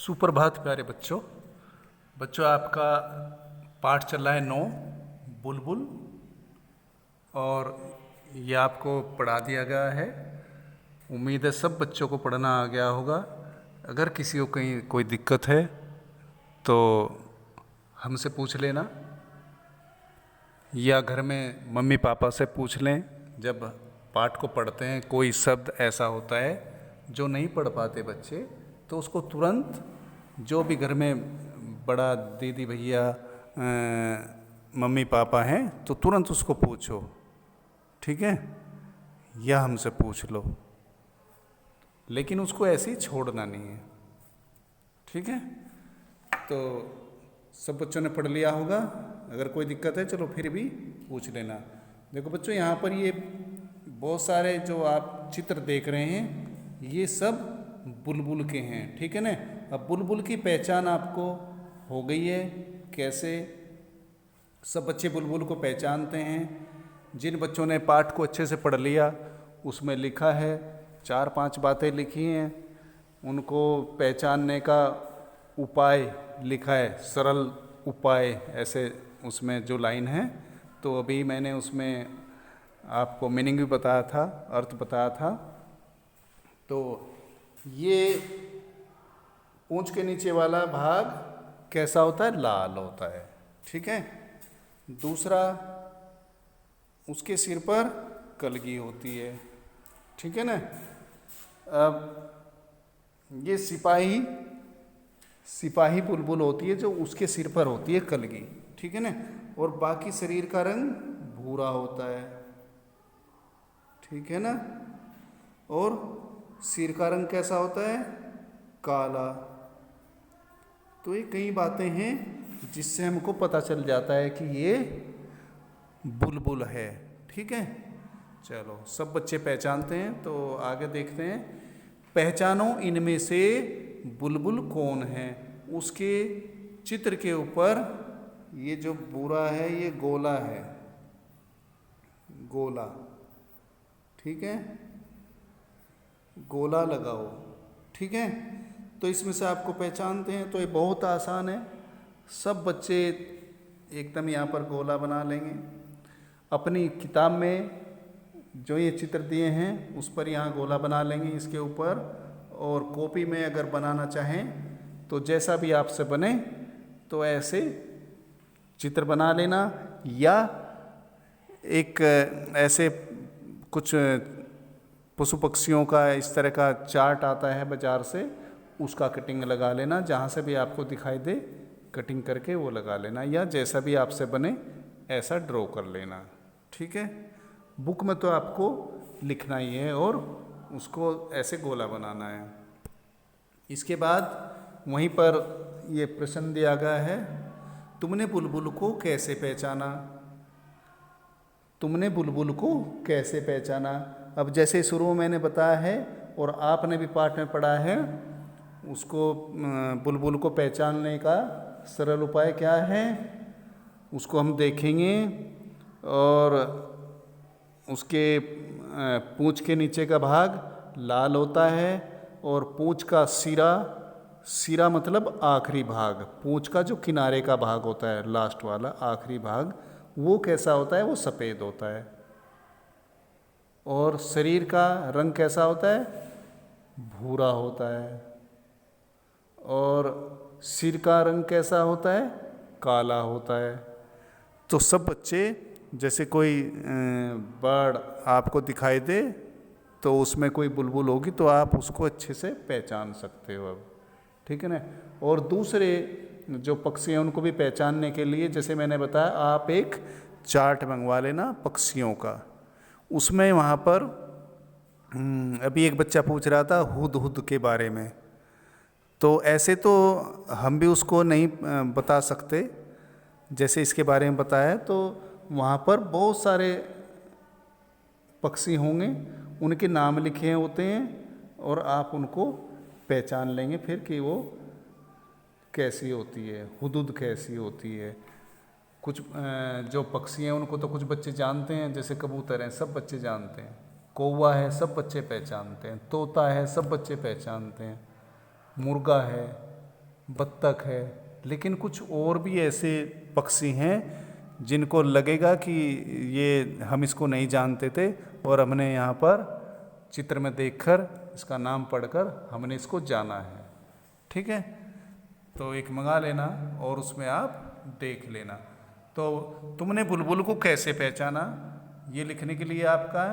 सुप्रभात प्यारे बच्चों। आपका पाठ चल रहा है 9 बुलबुल, और ये आपको पढ़ा दिया गया है। उम्मीद है सब बच्चों को पढ़ना आ गया होगा। अगर किसी को कहीं कोई दिक्कत है तो हमसे पूछ लेना, या घर में मम्मी पापा से पूछ लें। जब पाठ को पढ़ते हैं कोई शब्द ऐसा होता है जो नहीं पढ़ पाते बच्चे, तो उसको तुरंत जो भी घर में बड़ा दीदी भैया मम्मी पापा हैं तो तुरंत उसको पूछो, ठीक है, या हमसे पूछ लो, लेकिन उसको ऐसे ही छोड़ना नहीं है, ठीक है। तो सब बच्चों ने पढ़ लिया होगा। अगर कोई दिक्कत है चलो फिर भी पूछ लेना। देखो बच्चों, यहाँ पर ये बहुत सारे जो आप चित्र देख रहे हैं ये सब बुलबुल के हैं, ठीक है ना। अब बुलबुल की पहचान आपको हो गई है कैसे। सब बच्चे बुलबुल को पहचानते हैं। जिन बच्चों ने पाठ को अच्छे से पढ़ लिया उसमें लिखा है, 4-5 बातें लिखी हैं, उनको पहचानने का उपाय लिखा है, सरल उपाय, ऐसे उसमें जो लाइन है। तो अभी मैंने उसमें आपको मीनिंग भी बताया था, अर्थ बताया था। तो ये पूंछ के नीचे वाला भाग कैसा होता है? लाल होता है, ठीक है। दूसरा, उसके सिर पर कलगी होती है, ठीक है ना। अब ये सिपाही बुलबुल होती है जो उसके सिर पर होती है कलगी, ठीक है ना। और बाकी शरीर का रंग भूरा होता है, ठीक है ना। और सिर का रंग कैसा होता है? काला। तो ये कई बातें हैं जिससे हमको पता चल जाता है कि ये बुलबुल है, ठीक है। चलो सब बच्चे पहचानते हैं तो आगे देखते हैं। पहचानो इनमें से बुलबुल कौन है। उसके चित्र के ऊपर ये जो भूरा है ये गोला है, गोला, ठीक है, गोला लगाओ, ठीक है। तो इसमें से आपको पहचानते हैं तो ये बहुत आसान है। सब बच्चे एकदम यहाँ पर गोला बना लेंगे। अपनी किताब में जो ये चित्र दिए हैं उस पर यहाँ गोला बना लेंगे इसके ऊपर। और कॉपी में अगर बनाना चाहें तो जैसा भी आपसे बने तो ऐसे चित्र बना लेना, या एक ऐसे कुछ पशु पक्षियों का इस तरह का चार्ट आता है बाज़ार से, उसका कटिंग लगा लेना। जहाँ से भी आपको दिखाई दे कटिंग करके वो लगा लेना, या जैसा भी आपसे बने ऐसा ड्रॉ कर लेना, ठीक है। बुक में तो आपको लिखना ही है और उसको ऐसे गोला बनाना है। इसके बाद वहीं पर ये प्रश्न दिया गया है, तुमने बुलबुल को कैसे पहचाना? तुमने बुलबुल को कैसे पहचाना? अब जैसे शुरू में मैंने बताया है और आपने भी पाठ में पढ़ा है, उसको बुलबुल को पहचानने का सरल उपाय क्या है उसको हम देखेंगे। और उसके पूंछ के नीचे का भाग लाल होता है, और पूंछ का सिरा मतलब आखिरी भाग, पूंछ का जो किनारे का भाग होता है, लास्ट वाला आखिरी भाग, वो कैसा होता है? वो सफ़ेद होता है। और शरीर का रंग कैसा होता है? भूरा होता है। और सिर का रंग कैसा होता है? काला होता है। तो सब बच्चे, जैसे कोई बर्ड आपको दिखाई दे तो उसमें कोई बुलबुल होगी तो आप उसको अच्छे से पहचान सकते हो अब, ठीक है ना। और दूसरे जो पक्षी हैं उनको भी पहचानने के लिए, जैसे मैंने बताया, आप एक चार्ट मंगवा लेना पक्षियों का। उसमें वहाँ पर अभी एक बच्चा पूछ रहा था हुदहुद के बारे में, तो ऐसे तो हम भी उसको नहीं बता सकते जैसे इसके बारे में बताया। तो वहाँ पर बहुत सारे पक्षी होंगे, उनके नाम लिखे होते हैं और आप उनको पहचान लेंगे फिर कि वो कैसी होती है, हुदहुद कैसी होती है। कुछ जो पक्षी हैं उनको तो कुछ बच्चे जानते हैं, जैसे कबूतर हैं सब बच्चे जानते हैं, कौवा है सब बच्चे पहचानते हैं, तोता है सब बच्चे पहचानते हैं, मुर्गा है, बत्तख है, लेकिन कुछ और भी ऐसे पक्षी हैं जिनको लगेगा कि ये हम इसको नहीं जानते थे और हमने यहाँ पर चित्र में देखकर इसका नाम पढ़कर हमने इसको जाना है। ठीक है, तो एक मंगा लेना और उसमें आप देख लेना। तो तुमने बुलबुल को कैसे पहचाना, ये लिखने के लिए आपका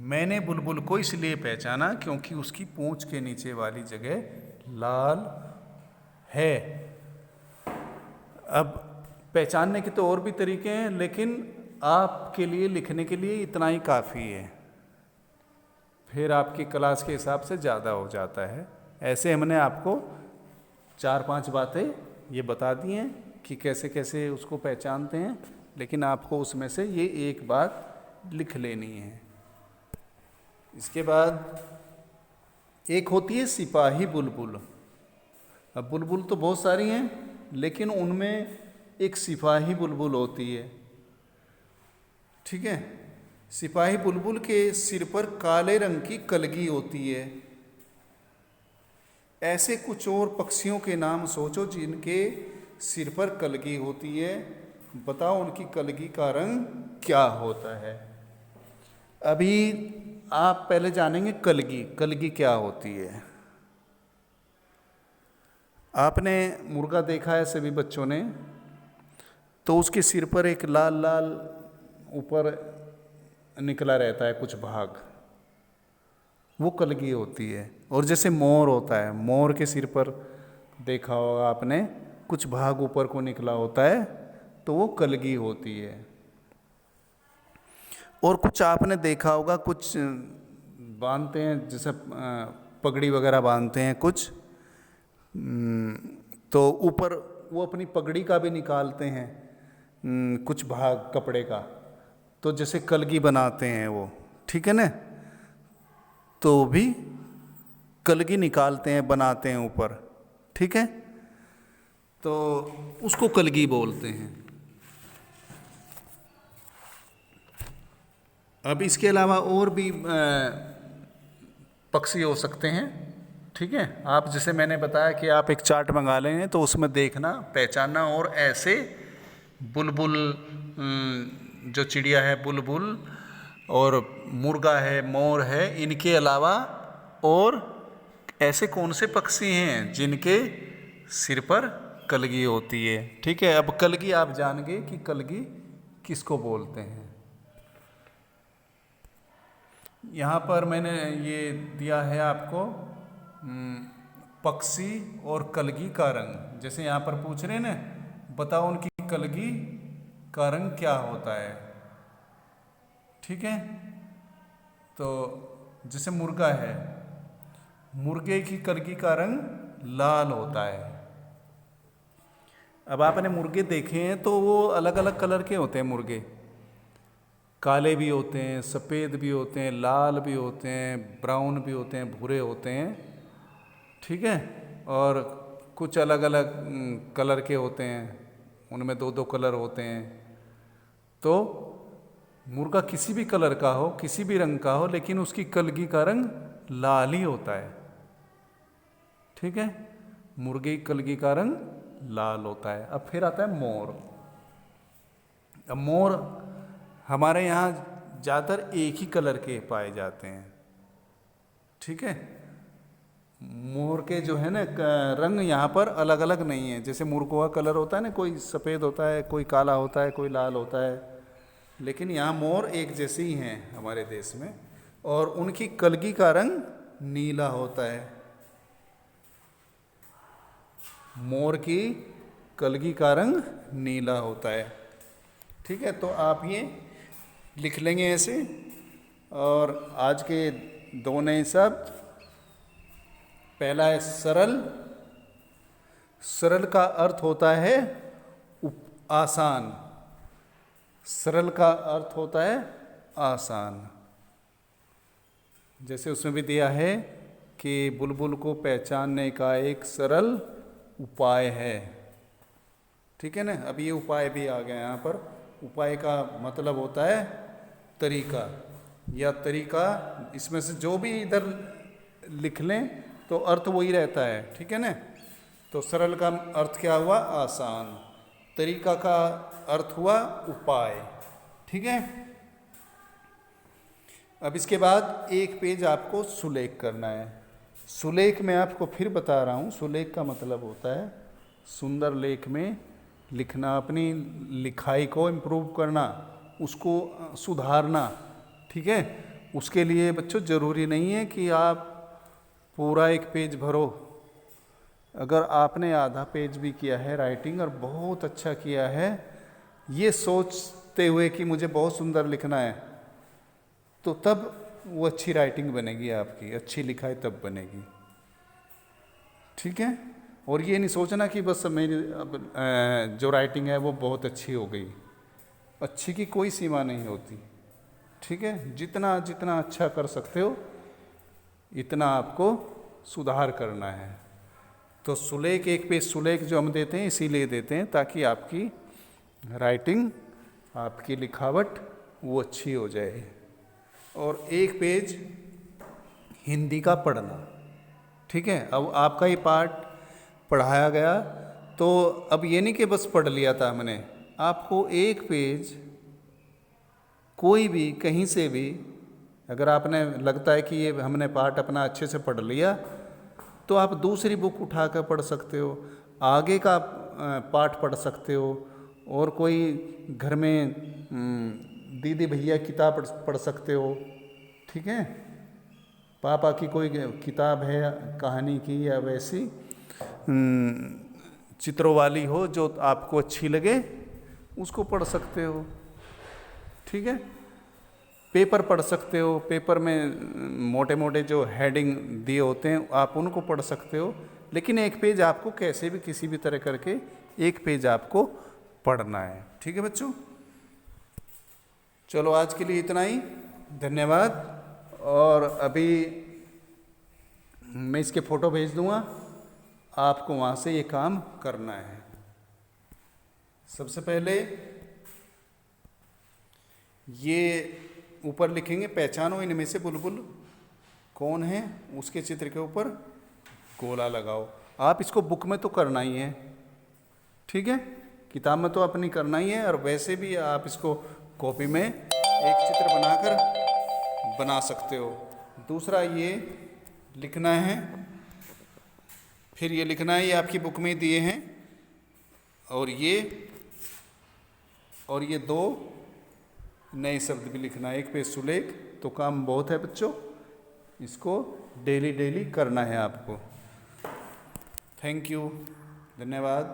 मैंने बुलबुल को इसलिए पहचाना क्योंकि उसकी पूंछ के नीचे वाली जगह लाल है। अब पहचानने के तो और भी तरीके हैं, लेकिन आपके लिए लिखने के लिए इतना ही काफ़ी है, फिर आपकी क्लास के हिसाब से ज़्यादा हो जाता है। ऐसे हमने आपको 4-5 बातें ये बता दी हैं कि कैसे कैसे उसको पहचानते हैं, लेकिन आपको उसमें से ये एक बात लिख लेनी है। इसके बाद एक होती है सिपाही बुलबुल। अब बुलबुल तो बहुत सारी हैं, लेकिन उनमें एक सिपाही बुलबुल होती है। ठीक है, सिपाही बुलबुल के सिर पर काले रंग की कलगी होती है। ऐसे कुछ और पक्षियों के नाम सोचो जिनके सिर पर कलगी होती है, बताओ उनकी कलगी का रंग क्या होता है। अभी आप पहले जानेंगे कलगी, कलगी क्या होती है। आपने मुर्गा देखा है सभी बच्चों ने, तो उसके सिर पर एक लाल लाल ऊपर निकला रहता है कुछ भाग, वो कलगी होती है। और जैसे मोर होता है, मोर के सिर पर देखा होगा आपने कुछ भाग ऊपर को निकला होता है, तो वो कलगी होती है। और कुछ आपने देखा होगा कुछ बांधते हैं, जैसे पगड़ी वगैरह बांधते हैं कुछ, तो ऊपर वो अपनी पगड़ी का भी निकालते हैं कुछ भाग कपड़े का, तो जैसे कलगी बनाते हैं वो। ठीक है ना, तो भी कलगी निकालते हैं, बनाते हैं ऊपर। ठीक है, तो उसको कलगी बोलते हैं। अब इसके अलावा और भी पक्षी हो सकते हैं। ठीक है, आप जैसे मैंने बताया कि आप एक चार्ट मंगा लेंगे तो उसमें देखना, पहचानना, और ऐसे बुलबुल, जो चिड़िया है बुलबुल, और मुर्गा है, मोर है, इनके अलावा और ऐसे कौन से पक्षी हैं जिनके सिर पर कलगी होती है। ठीक है, अब कलगी आप जान गए कि कलगी किसको बोलते हैं। यहाँ पर मैंने ये दिया है आपको पक्षी और कलगी का रंग। जैसे यहाँ पर पूछ रहे हैं ना, बताओ उनकी कलगी का रंग क्या होता है। ठीक है, तो जैसे मुर्गा है, मुर्गे की कलगी का रंग लाल होता है। अब आपने मुर्गे देखे हैं तो वो अलग अलग कलर के होते हैं मुर्गे, काले भी होते हैं, सफ़ेद भी होते हैं, लाल भी होते हैं, ब्राउन भी होते हैं, भूरे होते हैं। ठीक है, और कुछ अलग अलग कलर के होते हैं, उनमें 2-2 कलर होते हैं। तो मुर्गा किसी भी कलर का हो, किसी भी रंग का हो, लेकिन उसकी कलगी का रंग लाल ही होता है। ठीक है, मुर्गे की कलगी का रंग लाल होता है। अब फिर आता है मोर। अब मोर हमारे यहाँ ज़्यादातर एक ही कलर के पाए जाते हैं। ठीक है, मोर के जो है ना रंग यहाँ पर अलग अलग नहीं है। जैसे मुर्गों का कलर होता है ना, कोई सफ़ेद होता है, कोई काला होता है, कोई लाल होता है, लेकिन यहाँ मोर एक जैसे ही हैं हमारे देश में, और उनकी कलगी का रंग नीला होता है। मोर की कलगी का रंग नीला होता है। ठीक है, तो आप ये लिख लेंगे ऐसे। और आज के 2 नए शब्द, पहला है सरल। सरल का अर्थ होता है आसान। सरल का अर्थ होता है आसान। जैसे उसमें भी दिया है कि बुलबुल को पहचानने का एक सरल उपाय है। ठीक है ना, अब ये उपाय भी आ गया यहाँ पर। उपाय का मतलब होता है तरीका या तरीका। इसमें से जो भी इधर लिख लें तो अर्थ वही रहता है। ठीक है ना, तो सरल का अर्थ क्या हुआ? आसान। तरीका का अर्थ हुआ उपाय। ठीक है। अब इसके बाद एक पेज आपको सुलेख करना है। सुलेख में आपको फिर बता रहा हूँ, सुलेख का मतलब होता है सुंदर लेख में लिखना, अपनी लिखाई को इम्प्रूव करना, उसको सुधारना। ठीक है। उसके लिए बच्चों ज़रूरी नहीं है कि आप पूरा एक पेज भरो। अगर आपने आधा पेज भी किया है राइटिंग और बहुत अच्छा किया है, ये सोचते हुए कि मुझे बहुत सुंदर लिखना है, तो तब वो अच्छी राइटिंग बनेगी, आपकी अच्छी लिखाई तब बनेगी। ठीक है। और ये नहीं सोचना कि बस मेरी अब जो राइटिंग है वो बहुत अच्छी हो गई। अच्छी की कोई सीमा नहीं होती। ठीक है। जितना जितना अच्छा कर सकते हो इतना आपको सुधार करना है। तो सुलेख, एक पेज सुलेख जो हम देते हैं इसीलिए देते हैं ताकि आपकी राइटिंग, आपकी लिखावट वो अच्छी हो जाए। और एक पेज हिंदी का पढ़ना। ठीक है। अब आपका ये पाठ पढ़ाया गया तो अब ये नहीं कि बस पढ़ लिया था हमने, आपको एक पेज कोई भी कहीं से भी, अगर आपने लगता है कि ये हमने पाठ अपना अच्छे से पढ़ लिया, तो आप दूसरी बुक उठा कर पढ़ सकते हो, आगे का पाठ पढ़ सकते हो, और कोई घर में दीदी भैया किताब पढ़ सकते हो। ठीक है। पापा की कोई किताब है कहानी की या वैसी चित्रों वाली हो जो आपको अच्छी लगे, उसको पढ़ सकते हो। ठीक है। पेपर पढ़ सकते हो, पेपर में मोटे मोटे जो हेडिंग दिए होते हैं आप उनको पढ़ सकते हो। लेकिन एक पेज आपको कैसे भी किसी भी तरह करके एक पेज आपको पढ़ना है। ठीक है बच्चों। चलो आज के लिए इतना ही, धन्यवाद। और अभी मैं इसके फ़ोटो भेज दूँगा, आपको वहाँ से ये काम करना है। सबसे पहले ये ऊपर लिखेंगे, पहचानो इनमें से बुलबुल कौन है, उसके चित्र के ऊपर गोला लगाओ। आप इसको बुक में तो करना ही है। ठीक है। किताब में तो अपनी करना ही है, और वैसे भी आप इसको कॉपी में एक चित्र बनाकर बना सकते हो। दूसरा ये लिखना है, फिर ये लिखना है, ये आपकी बुक में दिए हैं, और ये दो नए शब्द भी लिखना है। एक पे सुलेख, तो काम बहुत है बच्चों, इसको डेली डेली करना है आपको। थैंक यू, धन्यवाद।